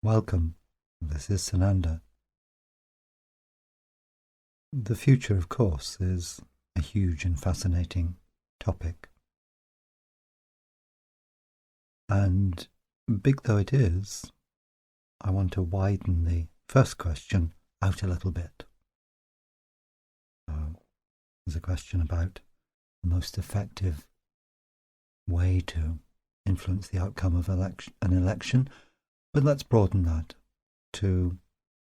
Welcome. This is Sananda. The future, of course, is a huge and fascinating topic. And big though it is, I want to widen the first question out a little bit. There's a question about the most effective way to influence the outcome of an election, but let's broaden that to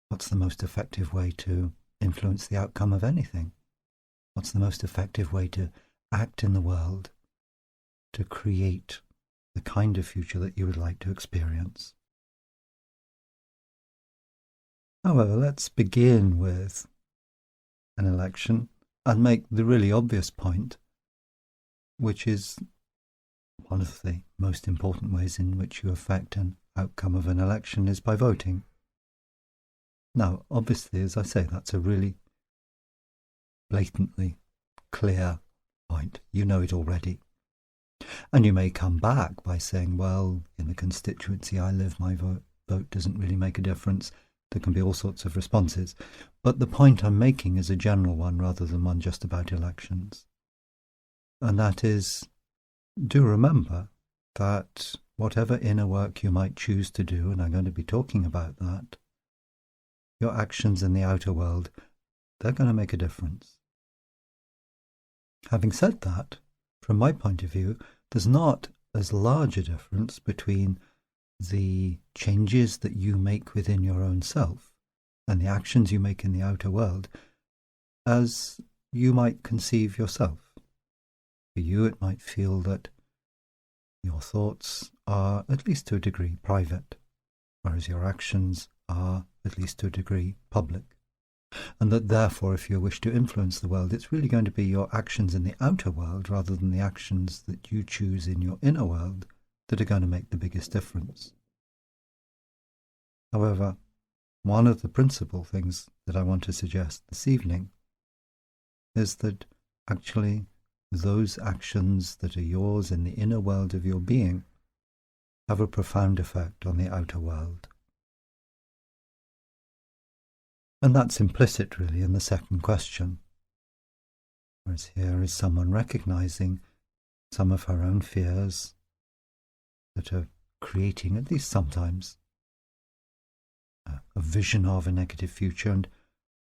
what's the most effective way to influence the outcome of anything? What's the most effective way to act in the world to create the kind of future that you would like to experience? However, let's begin with an election and make the really obvious point, which is one of the most important ways in which you affect an outcome of an election is by voting. Now, obviously, as I say, that's a really blatantly clear point. You know it already. And you may come back by saying, well, in the constituency I live, my vote doesn't really make a difference. There can be all sorts of responses. But the point I'm making is a general one rather than one just about elections. And that is, do remember that whatever inner work you might choose to do, and I'm going to be talking about that, your actions in the outer world, they're going to make a difference. Having said that, from my point of view, there's not as large a difference between the changes that you make within your own self and the actions you make in the outer world as you might conceive yourself. For you, it might feel that your thoughts are, at least to a degree, private, whereas your actions are, at least to a degree, public. And that therefore, if you wish to influence the world, it's really going to be your actions in the outer world rather than the actions that you choose in your inner world that are going to make the biggest difference. However, one of the principal things that I want to suggest this evening is that actually those actions that are yours in the inner world of your being have a profound effect on the outer world. And that's implicit really in the second question. Whereas here is someone recognizing some of her own fears that are creating, at least sometimes, a vision of a negative future and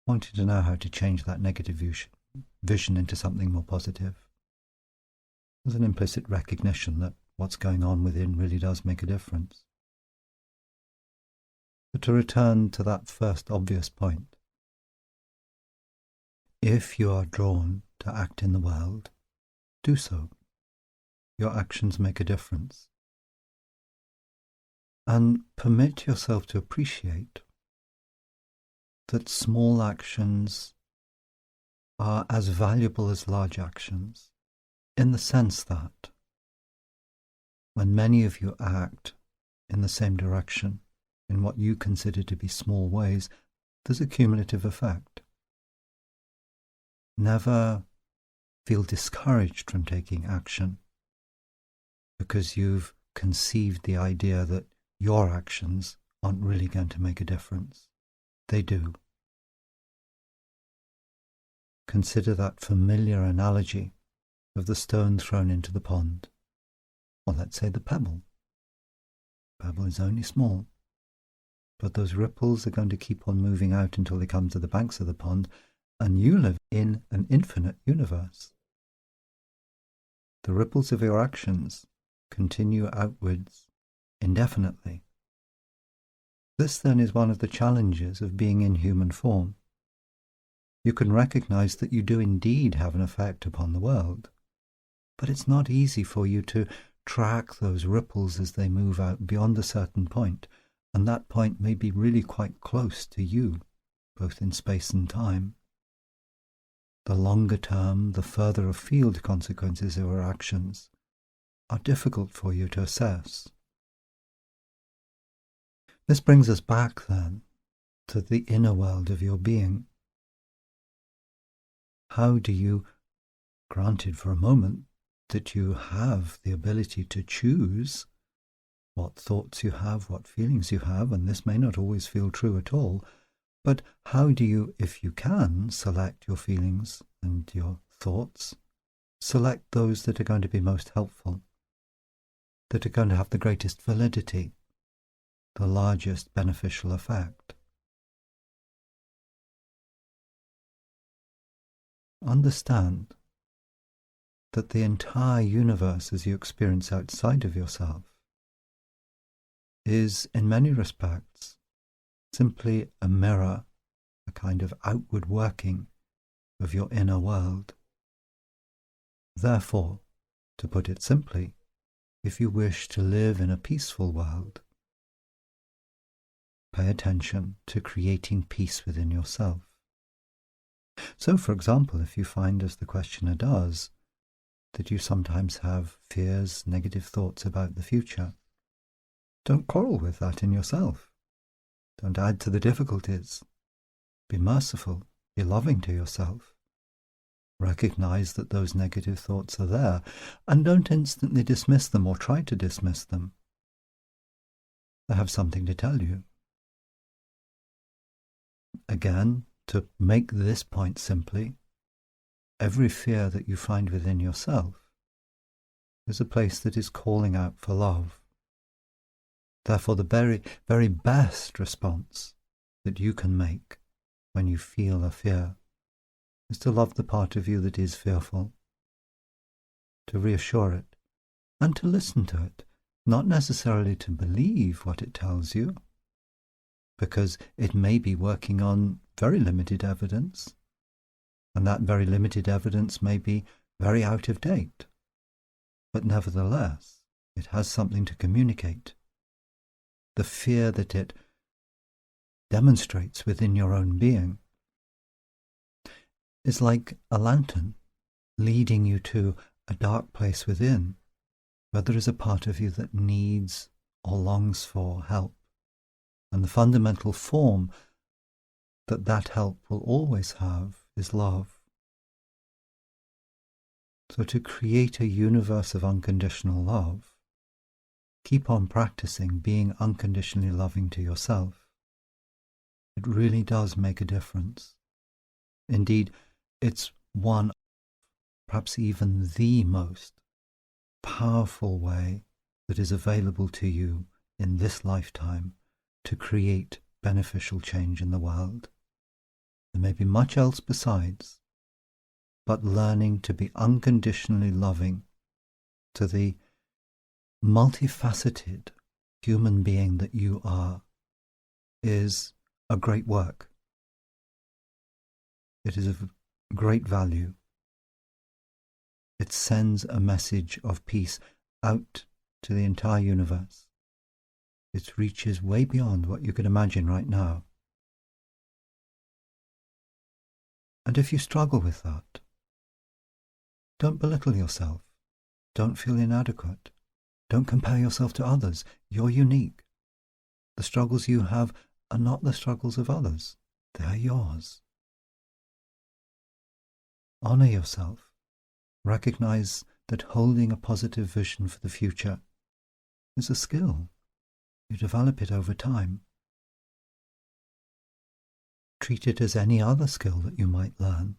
wanting to know how to change that negative vision into something more positive. There's an implicit recognition that what's going on within really does make a difference. But to return to that first obvious point, if you are drawn to act in the world, do so. Your actions make a difference. And permit yourself to appreciate that small actions are as valuable as large actions, in the sense that when many of you act in the same direction, in what you consider to be small ways, there's a cumulative effect. Never feel discouraged from taking action because you've conceived the idea that your actions aren't really going to make a difference. They do. Consider that familiar analogy of the stone thrown into the pond. Or let's say the pebble. The pebble is only small, but those ripples are going to keep on moving out until they come to the banks of the pond, and you live in an infinite universe. The ripples of your actions continue outwards indefinitely. This then is one of the challenges of being in human form. You can recognize that you do indeed have an effect upon the world, but it's not easy for you to track those ripples as they move out beyond a certain point, and that point may be really quite close to you, both in space and time. The longer term, the further afield consequences of our actions are difficult for you to assess. This brings us back then to the inner world of your being. How do you, granted for a moment that you have the ability to choose what thoughts you have, what feelings you have, and this may not always feel true at all, but how do you, if you can, select your feelings and your thoughts? Select those that are going to be most helpful, that are going to have the greatest validity, the largest beneficial effect. Understand that the entire universe as you experience outside of yourself is, in many respects, simply a mirror, a kind of outward working of your inner world. Therefore, to put it simply, if you wish to live in a peaceful world, pay attention to creating peace within yourself. So, for example, if you find, as the questioner does, that you sometimes have fears, negative thoughts about the future, don't quarrel with that in yourself. Don't add to the difficulties. Be merciful, be loving to yourself. Recognize that those negative thoughts are there, and don't instantly dismiss them or try to dismiss them. They have something to tell you. Again, to make this point simply, every fear that you find within yourself is a place that is calling out for love. Therefore, the very, very best response that you can make when you feel a fear is to love the part of you that is fearful, to reassure it, and to listen to it, not necessarily to believe what it tells you, because it may be working on very limited evidence, and that very limited evidence may be very out of date. But nevertheless, it has something to communicate. The fear that it demonstrates within your own being is like a lantern leading you to a dark place within, where there is a part of you that needs or longs for help. And the fundamental form that that help will always have is love. So to create a universe of unconditional love, keep on practicing being unconditionally loving to yourself. It really does make a difference. Indeed, it's one, perhaps even the most powerful way that is available to you in this lifetime to create beneficial change in the world. There may be much else besides, but learning to be unconditionally loving to the multifaceted human being that you are is a great work. It is of great value. It sends a message of peace out to the entire universe. It reaches way beyond what you can imagine right now. And if you struggle with that, don't belittle yourself. Don't feel inadequate. Don't compare yourself to others. You're unique. The struggles you have are not the struggles of others. They are yours. Honor yourself. Recognize that holding a positive vision for the future is a skill. You develop it over time. Treat it as any other skill that you might learn.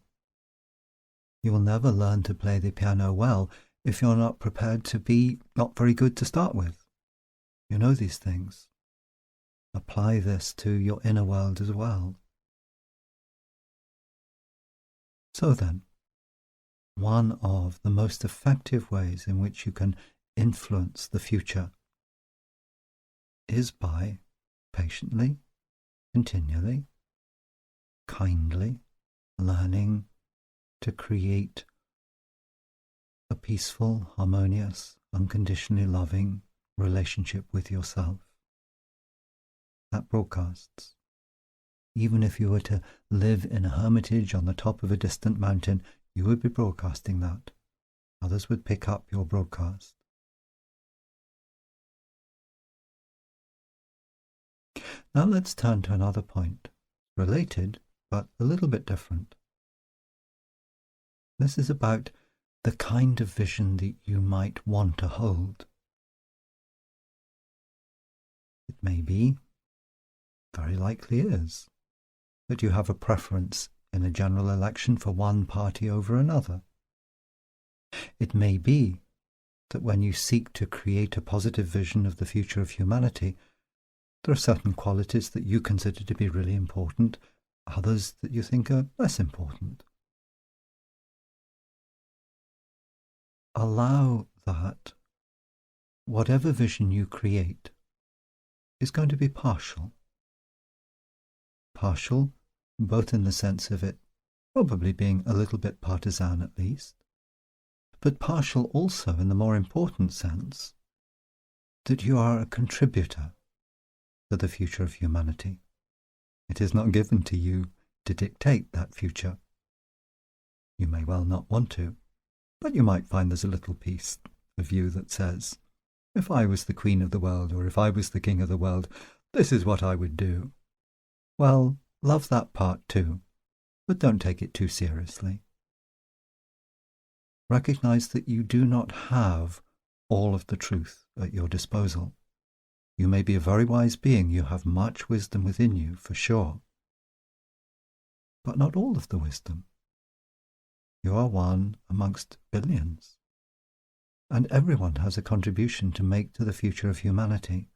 You will never learn to play the piano well if you're not prepared to be not very good to start with. You know these things. Apply this to your inner world as well. So then, one of the most effective ways in which you can influence the future is by patiently, continually, kindly learning to create a peaceful, harmonious, unconditionally loving relationship with yourself. That broadcasts. Even if you were to live in a hermitage on the top of a distant mountain, you would be broadcasting that. Others would pick up your broadcast. Now let's turn to another point, related but a little bit different. This is about the kind of vision that you might want to hold. may be, very likely is, that you have a preference in a general election for one party over another. It may be that when you seek to create a positive vision of the future of humanity, there are certain qualities that you consider to be really important, others that you think are less important. Allow that whatever vision you create is going to be partial. Partial, both in the sense of it probably being a little bit partisan at least, but partial also in the more important sense that you are a contributor to the future of humanity. It is not given to you to dictate that future. You may well not want to, but you might find there's a little piece of you that says, if I was the queen of the world, or if I was the king of the world, this is what I would do. Well, love that part too, but don't take it too seriously. Recognize that you do not have all of the truth at your disposal. You may be a very wise being, you have much wisdom within you, for sure, but not all of the wisdom. You are one amongst billions, and everyone has a contribution to make to the future of humanity.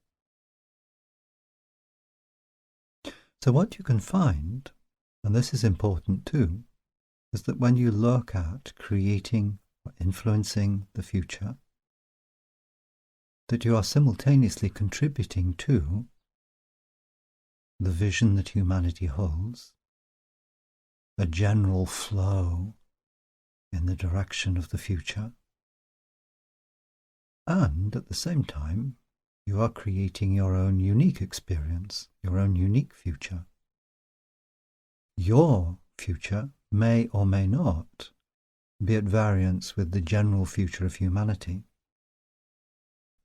So what you can find, and this is important too, is that when you look at creating or influencing the future, that you are simultaneously contributing to the vision that humanity holds, a general flow in the direction of the future, and at the same time you are creating your own unique experience, your own unique future. Your future may or may not be at variance with the general future of humanity.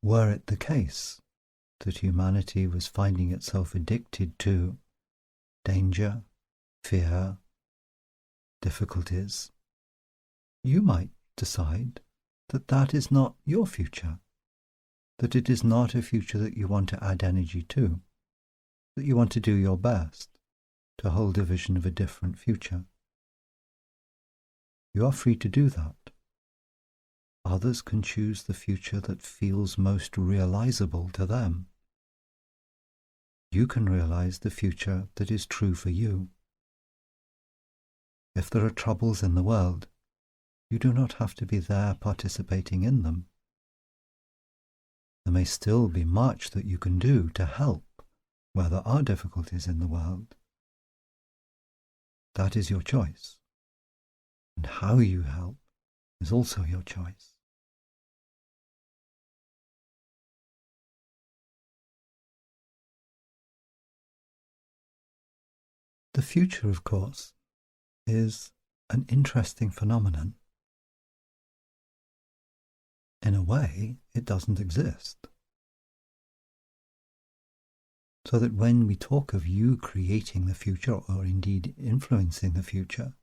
Were it the case that humanity was finding itself addicted to danger, fear, difficulties, you might decide that that is not your future, that it is not a future that you want to add energy to, that you want to do your best to hold a vision of a different future. You are free to do that. Others can choose the future that feels most realizable to them. You can realize the future that is true for you. If there are troubles in the world, you do not have to be there participating in them. There may still be much that you can do to help where there are difficulties in the world. That is your choice. And how you help is also your choice. The future, of course, is an interesting phenomenon. In a way, it doesn't exist. So that when we talk of you creating the future, or indeed influencing the future,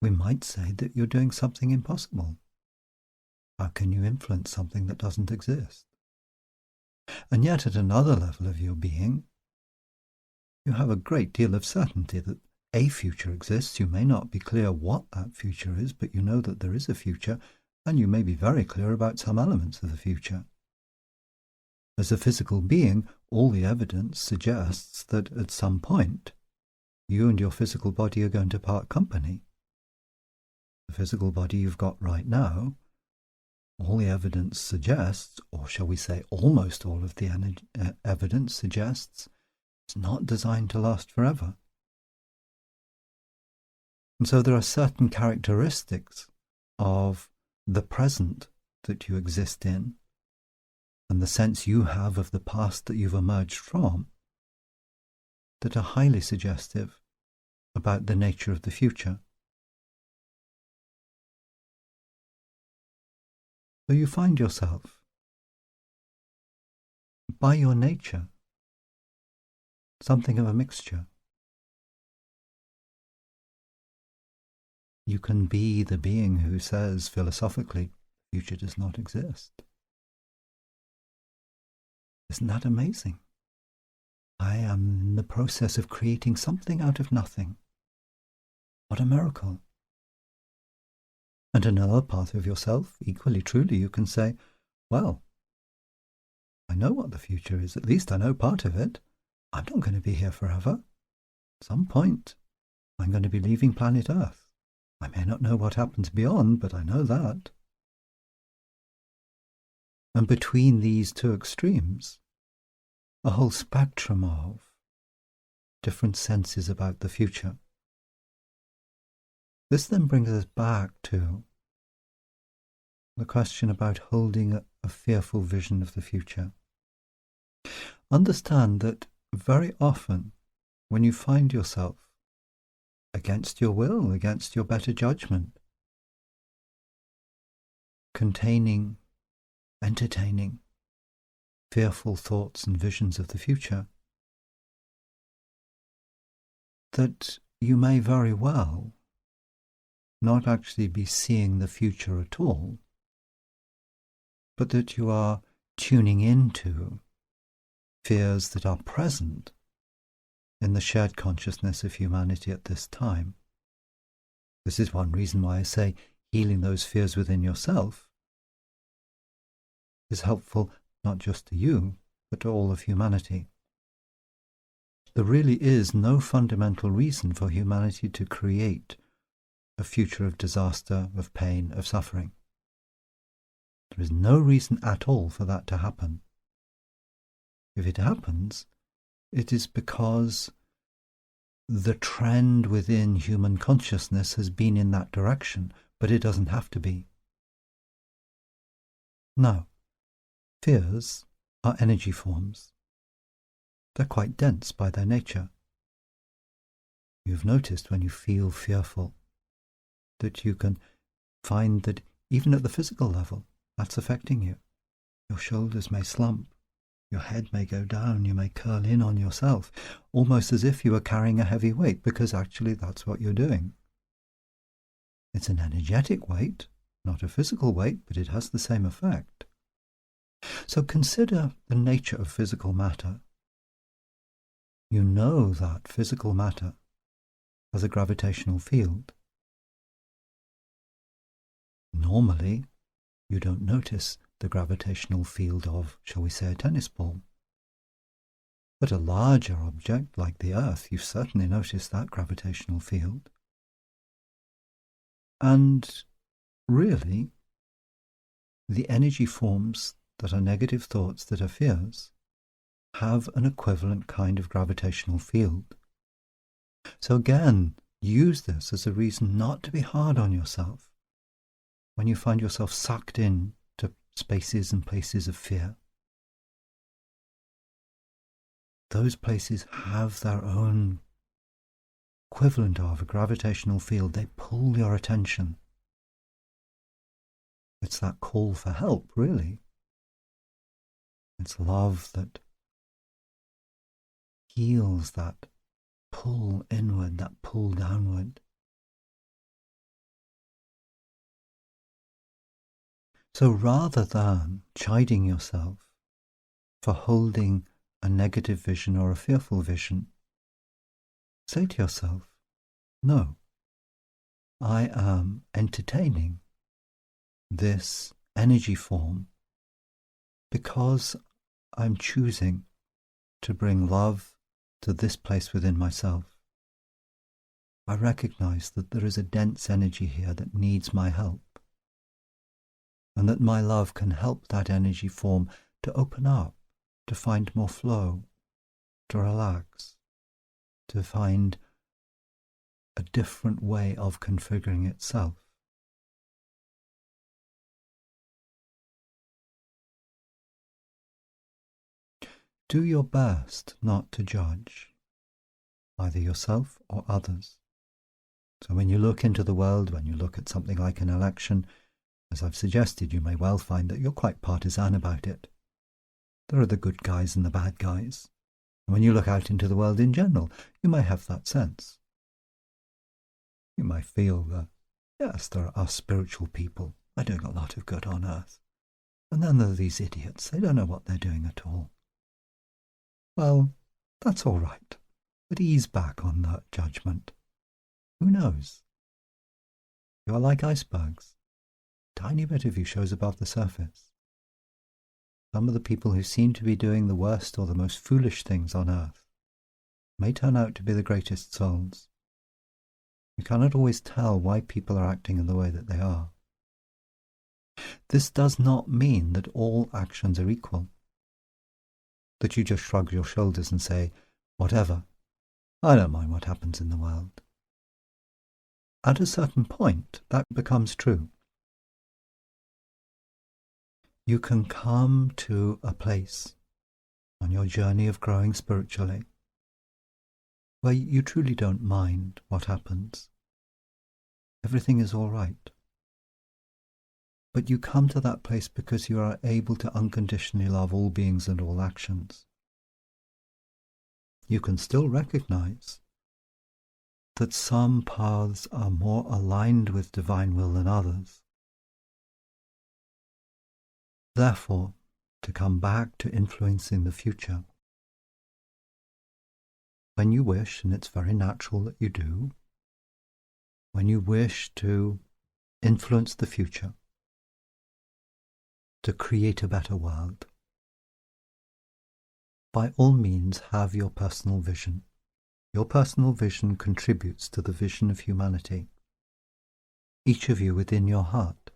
we might say that you're doing something impossible. How can you influence something that doesn't exist? And yet at another level of your being, you have a great deal of certainty that a future exists. You may not be clear what that future is, but you know that there is a future, and you may be very clear about some elements of the future. As a physical being, all the evidence suggests that at some point, you and your physical body are going to part company. The physical body you've got right now, all the evidence suggests, or shall we say almost all of the evidence suggests, it's not designed to last forever. And so there are certain characteristics of the present that you exist in, and the sense you have of the past that you've emerged from, that are highly suggestive about the nature of the future. So you find yourself, by your nature, something of a mixture. You can be the being who says, philosophically, the future does not exist. Isn't that amazing? I am in the process of creating something out of nothing. What a miracle. And another part of yourself, equally truly, you can say, well, I know what the future is. At least I know part of it. I'm not going to be here forever. At some point, I'm going to be leaving planet Earth. I may not know what happens beyond, but I know that. And between these two extremes, a whole spectrum of different senses about the future. This then brings us back to the question about holding a fearful vision of the future. Understand that very often when you find yourself against your will, against your better judgment, entertaining fearful thoughts and visions of the future, that you may very well not actually be seeing the future at all, but that you are tuning into fears that are present in the shared consciousness of humanity at this time. This is one reason why I say healing those fears within yourself is helpful not just to you, but to all of humanity. There really is no fundamental reason for humanity to create a future of disaster, of pain, of suffering. There is no reason at all for that to happen. If it happens, it is because the trend within human consciousness has been in that direction, but it doesn't have to be. Now, fears are energy forms. They're quite dense by their nature. You've noticed when you feel fearful that you can find that even at the physical level, that's affecting you. Your shoulders may slump. Your head may go down, you may curl in on yourself, almost as if you were carrying a heavy weight, because actually that's what you're doing. It's an energetic weight, not a physical weight, but it has the same effect. So consider the nature of physical matter. You know that physical matter has a gravitational field. Normally, you don't notice the gravitational field of, shall we say, a tennis ball. But a larger object like the Earth, you certainly notice that gravitational field. And really, the energy forms that are negative thoughts, that are fears, have an equivalent kind of gravitational field. So again, use this as a reason not to be hard on yourself when you find yourself sucked in to spaces and places of fear. Those places have their own equivalent of a gravitational field. They pull your attention. It's that call for help, really. It's love that heals that pull inward, that pull downward. So rather than chiding yourself for holding a negative vision or a fearful vision, say to yourself, no, I am entertaining this energy form because I'm choosing to bring love to this place within myself. I recognize that there is a dense energy here that needs my help, and that my love can help that energy form to open up, to find more flow, to relax, to find a different way of configuring itself. Do your best not to judge either yourself or others. So when you look into the world, when you look at something like an election, as I've suggested, you may well find that you're quite partisan about it. There are the good guys and the bad guys. And when you look out into the world in general, you may have that sense. You may feel that, yes, there are spiritual people. They're doing a lot of good on earth. And then there are these idiots. They don't know what they're doing at all. well, that's all right. But ease back on that judgment. Who knows? You are like icebergs. A tiny bit of you shows above the surface. Some of the people who seem to be doing the worst or the most foolish things on earth may turn out to be the greatest souls. You cannot always tell why people are acting in the way that they are. This does not mean that all actions are equal, that you just shrug your shoulders and say, whatever, I don't mind what happens in the world. At a certain point, that becomes true. You can come to a place on your journey of growing spiritually where you truly don't mind what happens. Everything is all right. But you come to that place because you are able to unconditionally love all beings and all actions. You can still recognize that some paths are more aligned with divine will than others. Therefore, to come back to influencing the future, when you wish, and it's very natural that you do, when you wish to influence the future, to create a better world, by all means have your personal vision. Your personal vision contributes to the vision of humanity. Each of you within your heart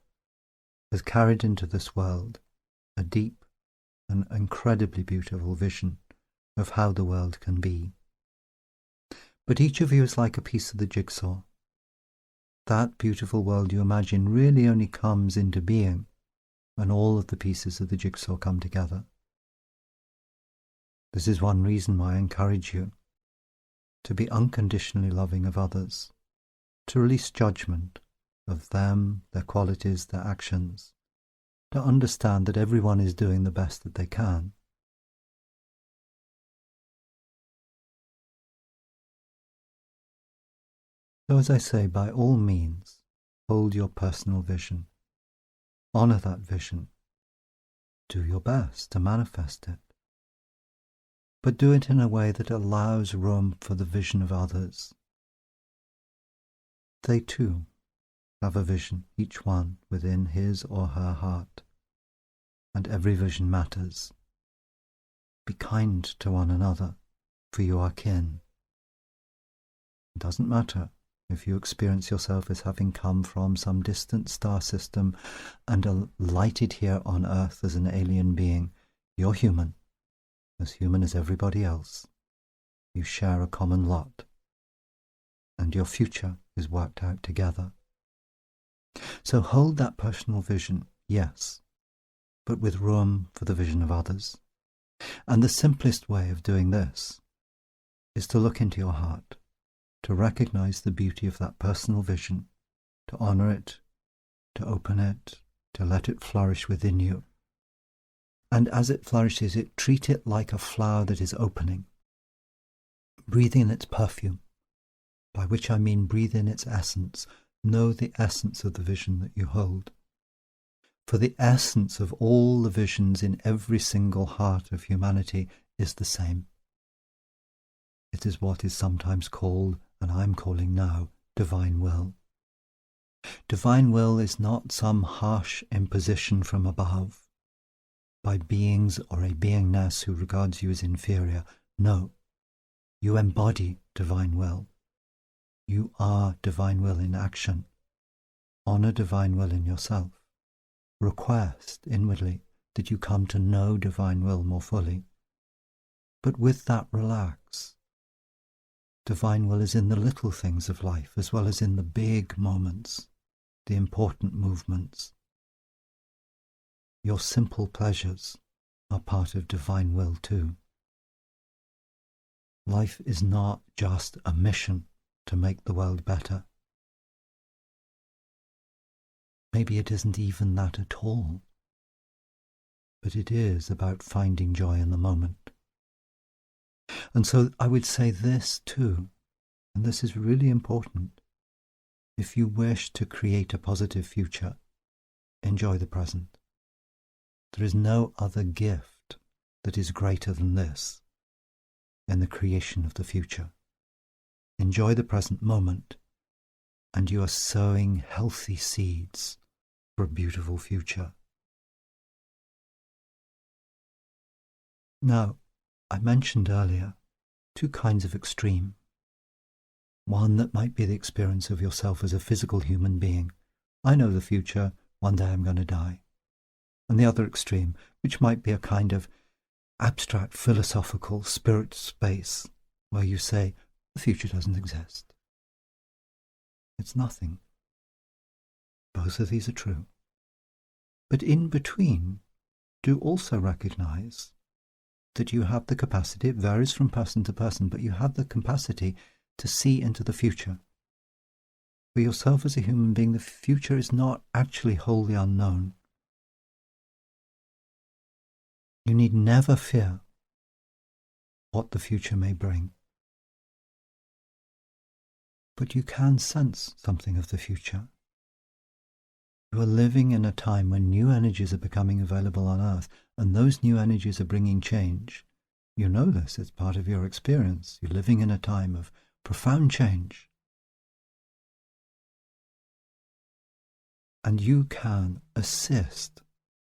has carried into this world a deep and incredibly beautiful vision of how the world can be. But each of you is like a piece of the jigsaw. That beautiful world you imagine really only comes into being when all of the pieces of the jigsaw come together. This is one reason why I encourage you to be unconditionally loving of others, to release judgment of them, their qualities, their actions, to understand that everyone is doing the best that they can. So as I say, by all means, hold your personal vision. Honor that vision. Do your best to manifest it. But do it in a way that allows room for the vision of others. They too have a vision, each one within his or her heart, and every vision matters. Be kind to one another, for you are kin. It doesn't matter if you experience yourself as having come from some distant star system and are lighted here on Earth as an alien being. You're human as everybody else. You share a common lot, and your future is worked out together. So hold that personal vision, yes, but with room for the vision of others. And the simplest way of doing this is to look into your heart, to recognize the beauty of that personal vision, to honor it, to open it, to let it flourish within you. And as it flourishes, treat it like a flower that is opening. Breathe in its perfume, by which I mean breathe in its essence. Know the essence of the vision that you hold. For the essence of all the visions in every single heart of humanity is the same. It is what is sometimes called, and I'm calling now, divine will. Divine will is not some harsh imposition from above, by beings or a beingness who regards you as inferior. No, you embody divine will. You are divine will in action. Honor divine will in yourself. Request inwardly that you come to know divine will more fully. But with that, relax. Divine will is in the little things of life as well as in the big moments, the important movements. Your simple pleasures are part of divine will too. Life is not just a mission to make the world better. Maybe it isn't even that at all. But it is about finding joy in the moment. And so I would say this too, and this is really important. If you wish to create a positive future, enjoy the present. There is no other gift that is greater than this. in the creation of the future. Enjoy the present moment, and you are sowing healthy seeds for a beautiful future. Now, I mentioned earlier 2 kinds of extreme. One that might be the experience of yourself as a physical human being. I know the future, one day I'm going to die. And the other extreme, which might be a kind of abstract philosophical spirit space, where you say, the future doesn't exist. It's nothing. Both of these are true. But in between, do also recognize that you have the capacity, it varies from person to person, but you have the capacity to see into the future. For yourself as a human being, the future is not actually wholly unknown. You need never fear what the future may bring. But you can sense something of the future. You are living in a time when new energies are becoming available on Earth, and those new energies are bringing change. You know this, it's part of your experience. You're living in a time of profound change. And you can assist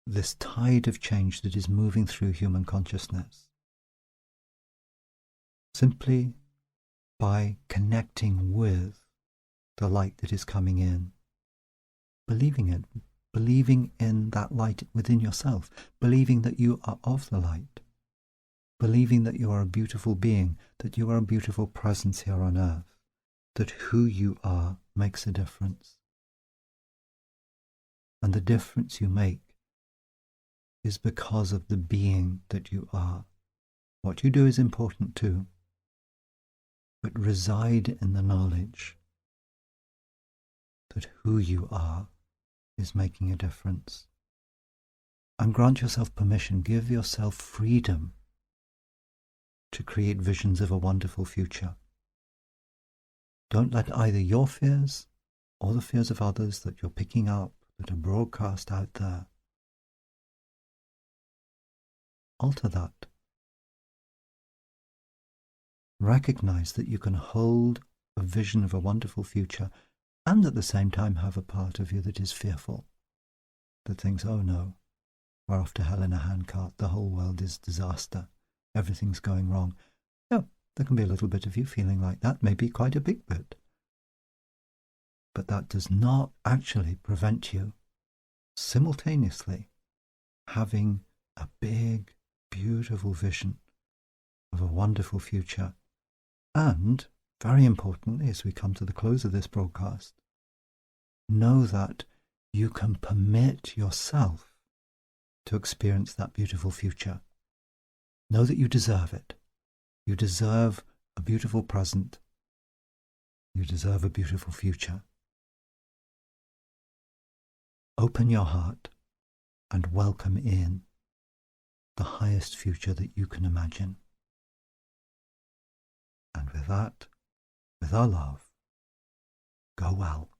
this tide of change that is moving through human consciousness simply by connecting with the light that is coming in. Believing it, believing in that light within yourself, believing that you are of the light, believing that you are a beautiful being, that you are a beautiful presence here on earth, that who you are makes a difference. And the difference you make is because of the being that you are. What you do is important too, but reside in the knowledge that who you are is making a difference. And grant yourself permission, give yourself freedom to create visions of a wonderful future. Don't let either your fears or the fears of others that you're picking up, that are broadcast out there, alter that. Recognize that you can hold a vision of a wonderful future and at the same time have a part of you that is fearful, that thinks, oh no, we're off to hell in a handcart, the whole world is disaster, everything's going wrong. Yeah, there can be a little bit of you feeling like that, maybe quite a big bit. But that does not actually prevent you simultaneously having a big, beautiful vision of a wonderful future. And, very importantly, as we come to the close of this broadcast, know that you can permit yourself to experience that beautiful future. Know that you deserve it. You deserve a beautiful present. You deserve a beautiful future. Open your heart and welcome in the highest future that you can imagine. And with that, with our love, go well.